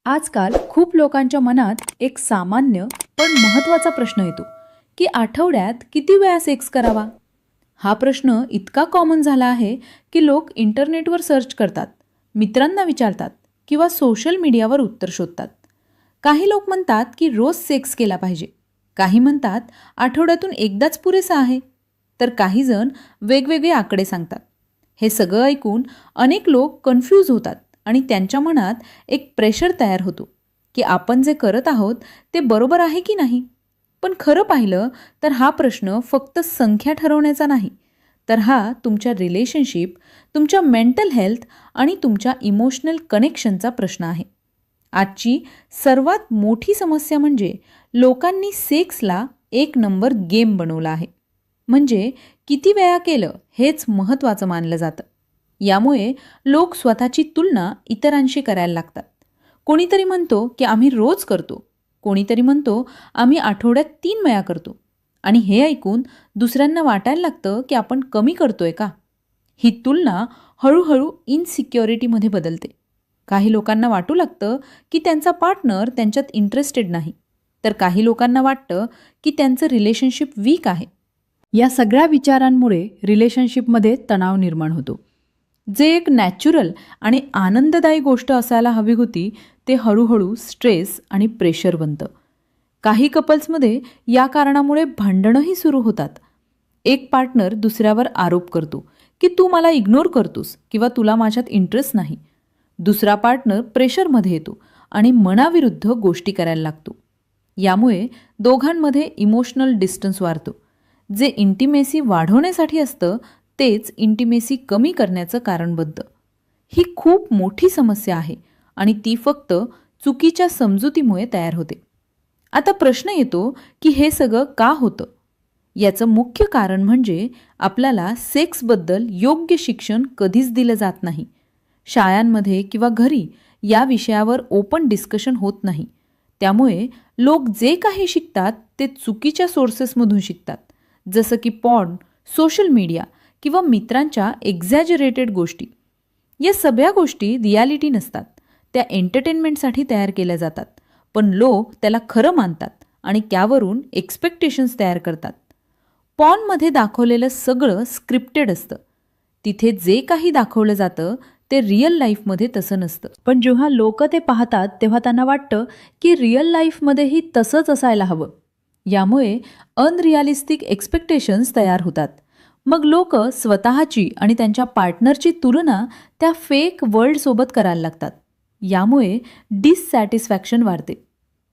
आजकाल खूप लोकांच्या मनात एक सामान्य पण महत्त्वाचा प्रश्न येतो की आठवड्यात किती वेळा सेक्स करावा. हा प्रश्न इतका कॉमन झाला आहे की लोक इंटरनेटवर सर्च करतात, मित्रांना विचारतात किंवा सोशल मीडियावर उत्तर शोधतात. काही लोक म्हणतात की रोज सेक्स केला पाहिजे, काही म्हणतात आठवड्यातून एकदाच पुरेसा आहे, तर काही जण वेगवेगळे आकडे सांगतात. हे सगळं ऐकून अनेक लोक कन्फ्यूज होतात आणि त्यांच्या मनात एक प्रेशर तयार होतो की आपण जे करत आहोत ते बरोबर आहे की नाही. पण खरं पाहिलं तर हा प्रश्न फक्त संख्या ठरवण्याचा नाही, तर हा तुमच्या रिलेशनशिप, तुमच्या मेंटल हेल्थ आणि तुमच्या इमोशनल कनेक्शनचा प्रश्न आहे. आजची सर्वात मोठी समस्या म्हणजे लोकांनी सेक्सला एक नंबर गेम बनवला आहे. म्हणजे किती वेळा केलं हेच महत्त्वाचं मानलं जातं. यामुळे लोक स्वतःची तुलना इतरांशी करायला लागतात. कोणीतरी म्हणतो की आम्ही रोज करतो, कोणीतरी म्हणतो आम्ही आठवड्यात 3 वेळा करतो, आणि हे ऐकून दुसऱ्यांना वाटायला लागतं की आपण कमी करतोय का. ही तुलना हळूहळू इनसिक्युरिटीमध्ये बदलते. काही लोकांना वाटू लागतं की त्यांचा पार्टनर त्यांच्यात इंटरेस्टेड नाही, तर काही लोकांना वाटतं की त्यांचं रिलेशनशिप वीक आहे. या सगळ्या विचारांमुळे रिलेशनशिपमध्ये तणाव निर्माण होतो. जे एक नॅचरल आणि आनंददायी गोष्ट असायला हवी होती, ते हळूहळू स्ट्रेस आणि प्रेशर बनतं. काही कपल्समध्ये या कारणामुळे भांडणंही सुरू होतात. एक पार्टनर दुसऱ्यावर आरोप करतो की तू मला इग्नोर करतोस किंवा तुला माझ्यात इंटरेस्ट नाही. दुसरा पार्टनर प्रेशरमध्ये येतो आणि मनाविरुद्ध गोष्टी करायला लागतो. यामुळे दोघांमध्ये इमोशनल डिस्टन्स वाढतो. जे इंटिमेसी वाढवण्यासाठी असतं तेच इंटिमेसी कमी करण्याचं कारण बनतं. ही खूप मोठी समस्या आहे आणि ती फक्त चुकीच्या समजुतीमुळे तयार होते. आता प्रश्न येतो की हे सगळं का होतं. याचं मुख्य कारण म्हणजे आपल्याला सेक्सबद्दल योग्य शिक्षण कधीच दिलं जात नाही. शाळांमध्ये किंवा घरी या विषयावर ओपन डिस्कशन होत नाही. त्यामुळे लोक जे काही शिकतात ते चुकीच्या सोर्सेसमधून शिकतात, जसं की पॉर्न, सोशल मीडिया किंवा मित्रांच्या एक्झॅजरेटेड गोष्टी. या सगळ्या गोष्टी रियालिटी नसतात, त्या एंटरटेनमेंटसाठी तयार केल्या जातात, पण लोक त्याला खरं मानतात आणि त्यावरून एक्सपेक्टेशन्स तयार करतात. पॉर्नमध्ये दाखवलेलं सगळं स्क्रिप्टेड असतं. तिथे जे काही दाखवलं जातं ते रिअल लाईफमध्ये तसं नसतं. पण जेव्हा लोक ते पाहतात तेव्हा त्यांना वाटतं की रिअल लाईफमध्येही तसंच असायला हवं. यामुळे अनरिअलिस्टिक एक्सपेक्टेशन्स तयार होतात. मग लोक स्वतःची आणि त्यांच्या पार्टनरची तुलना त्या फेक वर्ल्डसोबत करायला लागतात. यामुळे डिससॅटिस्फॅक्शन वाढते.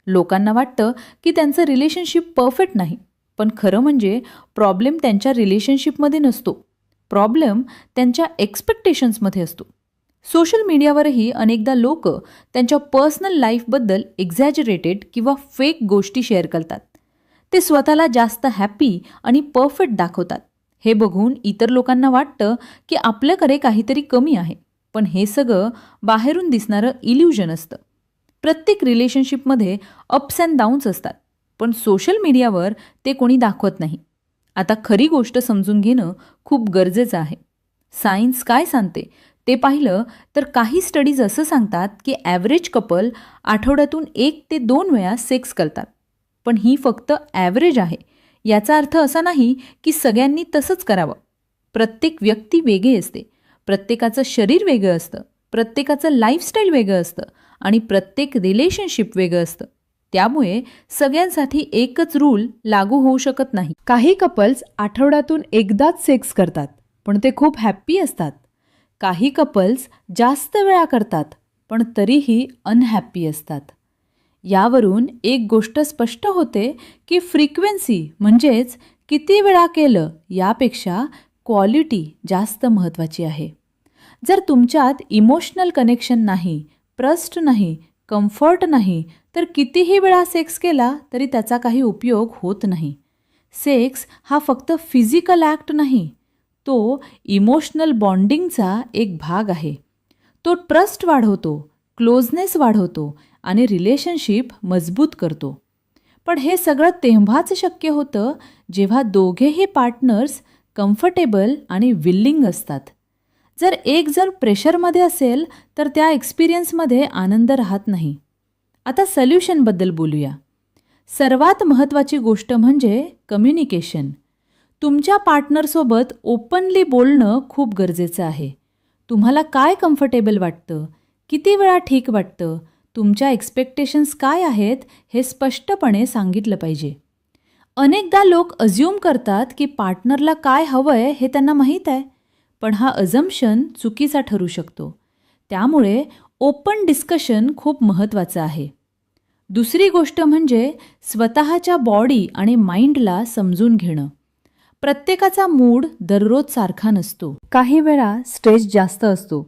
लोकांना वाटतं की त्यांचं रिलेशनशिप परफेक्ट नाही, पण खरं म्हणजे प्रॉब्लेम त्यांच्या रिलेशनशिपमध्ये नसतो, प्रॉब्लेम त्यांच्या एक्सपेक्टेशन्समध्ये असतो. सोशल मीडियावरही अनेकदा लोक त्यांच्या पर्सनल लाईफबद्दल एक्झॅजरेटेड किंवा फेक गोष्टी शेअर करतात. ते स्वतःला जास्त हॅपी आणि परफेक्ट दाखवतात. हे बघून इतर लोकांना वाटतं की आपल्याकडे काहीतरी कमी आहे, पण हे सगळं बाहेरून दिसणारं इल्युजन असतं. प्रत्येक रिलेशनशिपमध्ये अप्स अँड डाऊन्स असतात, पण सोशल मीडियावर ते कोणी दाखवत नाही. आता खरी गोष्ट समजून घेणं खूप गरजेचं आहे. सायन्स काय सांगते ते पाहिलं तर काही स्टडीज असं सांगतात की ॲव्हरेज कपल आठवड्यातून 1 ते 2 वेळा सेक्स करतात. पण ही फक्त ॲव्हरेज आहे. याचा अर्थ असा नाही की सगळ्यांनी तसंच करावं. प्रत्येक व्यक्ती वेगळी असते, प्रत्येकाचं शरीर वेगळं असतं, प्रत्येकाचं लाईफस्टाईल वेगळं असतं आणि प्रत्येक रिलेशनशिप वेगळं असतं. त्यामुळे सगळ्यांसाठी एकच रूल लागू होऊ शकत नाही. काही कपल्स आठवड्यातून एकदाच सेक्स करतात, पण ते खूप हॅप्पी असतात. काही कपल्स जास्त वेळा करतात, पण तरीही अनहॅप्पी असतात. यावरून एक गोष्ट स्पष्ट होते की फ्रिक्वेन्सी म्हणजेच किती वेळा केलं यापेक्षा क्वालिटी जास्त महत्त्वाची आहे. जर तुमच्यात इमोशनल कनेक्शन नाही, ट्रस्ट नाही, कम्फर्ट नाही, तर कितीही वेळा सेक्स केला तरी त्याचा काही उपयोग होत नाही. सेक्स हा फक्त फिजिकल ॲक्ट नाही, तो इमोशनल बॉन्डिंगचा एक भाग आहे. तो ट्रस्ट वाढवतो, क्लोजनेस वाढवतो आणि रिलेशनशिप मजबूत करतो. पण हे सगळं तेव्हाच शक्य होतं जेव्हा दोघेही पार्टनर्स कम्फर्टेबल आणि विलिंग असतात. जर एक जण प्रेशरमध्ये असेल तर त्या एक्सपिरियन्समध्ये आनंद राहत नाही. आता सोल्युशनबद्दल बोलूया. सर्वात महत्त्वाची गोष्ट म्हणजे कम्युनिकेशन. तुमच्या पार्टनरसोबत ओपनली बोलणं खूप गरजेचं आहे. तुम्हाला काय कम्फर्टेबल वाटतं, किती वेळा ठीक वाटतं, तुमच्या एक्सपेक्टेशन्स काय आहेत हे स्पष्टपणे सांगितलं पाहिजे. अनेकदा लोक अज्युम करतात की पार्टनरला काय हवंय हे त्यांना माहीत आहे, पण हा अझम्पशन चुकीचा ठरू शकतो. त्यामुळे ओपन डिस्कशन खूप महत्त्वाचं आहे. दुसरी गोष्ट म्हणजे स्वतःच्या बॉडी आणि माइंडला समजून घेणं. प्रत्येकाचा मूड दररोज सारखा नसतो. काही वेळा स्ट्रेस जास्त असतो,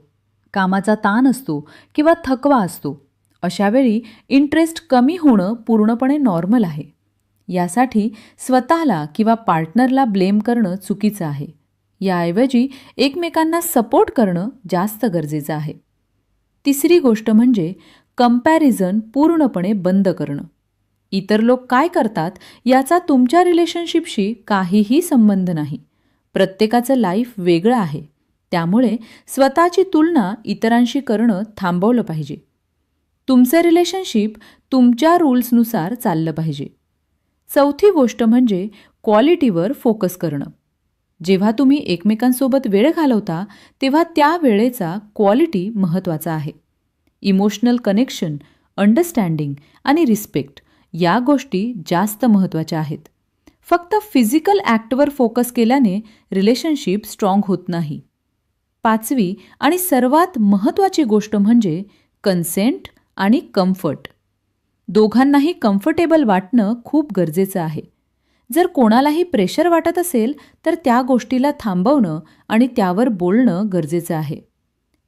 कामाचा ताण असतो किंवा थकवा असतो. अशावेळी इंटरेस्ट कमी होणं पूर्णपणे नॉर्मल आहे. यासाठी स्वतःला किंवा पार्टनरला ब्लेम करणं चुकीचं आहे. याऐवजी एकमेकांना सपोर्ट करणं जास्त गरजेचं आहे. तिसरी गोष्ट म्हणजे कंपॅरिझन पूर्णपणे बंद करणं. इतर लोक काय करतात याचा तुमच्या रिलेशनशिपशी काहीही संबंध नाही. प्रत्येकाचं लाईफ वेगळं आहे. त्यामुळे स्वतःची तुलना इतरांशी करणं थांबवलं पाहिजे. तुमचं रिलेशनशिप तुमच्या रूल्सनुसार चाललं पाहिजे. चौथी गोष्ट म्हणजे क्वालिटीवर फोकस करणं. जेव्हा तुम्ही एकमेकांसोबत वेळ घालवता तेव्हा त्या वेळेचा क्वालिटी महत्त्वाचा आहे. इमोशनल कनेक्शन, अंडरस्टँडिंग आणि रिस्पेक्ट या गोष्टी जास्त महत्त्वाच्या आहेत. फक्त फिजिकल ॲक्टवर फोकस केल्याने रिलेशनशिप स्ट्रॉंग होत नाही. पाचवी आणि सर्वात महत्त्वाची गोष्ट म्हणजे कन्सेंट आणि कम्फर्ट. दोघांनाही कम्फर्टेबल वाटणं खूप गरजेचं आहे. जर कोणालाही प्रेशर वाटत असेल तर त्या गोष्टीला थांबवणं आणि त्यावर बोलणं गरजेचं आहे.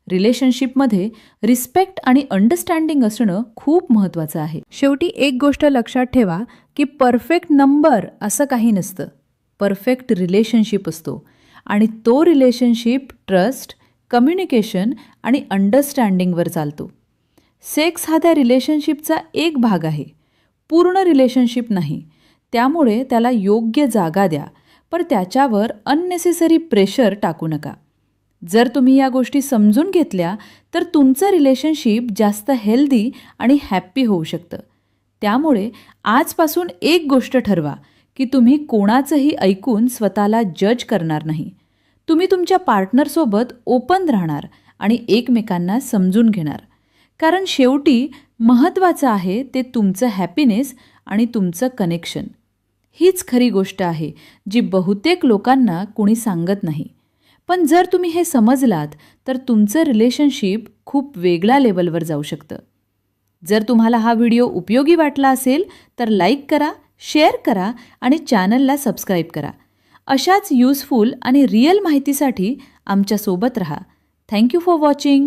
रिलेशनशिपमध्ये रिस्पेक्ट आणि अंडरस्टँडिंग असणं खूप महत्त्वाचं आहे. शेवटी एक गोष्ट लक्षात ठेवा की परफेक्ट नंबर असं काही नसतं. परफेक्ट रिलेशनशिप असतो आणि तो रिलेशनशिप ट्रस्ट, कम्युनिकेशन आणि अंडरस्टँडिंगवर चालतो. सेक्स हा त्या रिलेशनशिपचा एक भाग आहे, पूर्ण रिलेशनशिप नाही. त्यामुळे त्याला योग्य जागा द्या, पण त्याच्यावर अननेसेसरी प्रेशर टाकू नका. जर तुम्ही या गोष्टी समजून घेतल्या तर तुमचं रिलेशनशिप जास्त हेल्दी आणि हॅप्पी होऊ शकतं. त्यामुळे आजपासून एक गोष्ट ठरवा की तुम्ही कोणाचंही ऐकून स्वतःला जज करणार नाही. तुम्ही तुमच्या पार्टनरसोबत ओपन राहणार आणि एकमेकांना समजून घेणार. कारण शेवटी महत्त्वाचं आहे ते तुमचं हॅपीनेस आणि तुमचं कनेक्शन. हीच खरी गोष्ट आहे जी बहुतेक लोकांना कोणी सांगत नाही. पण जर तुम्ही हे समजलात तर तुमचं रिलेशनशिप खूप वेगळ्या लेवलवर जाऊ शकतं. जर तुम्हाला हा व्हिडिओ उपयोगी वाटला असेल तर लाईक करा, शेअर करा आणि चॅनलला सबस्क्राईब करा. अशाच युजफुल आणि रिअल माहितीसाठी आमच्यासोबत रहा. Thank you for watching.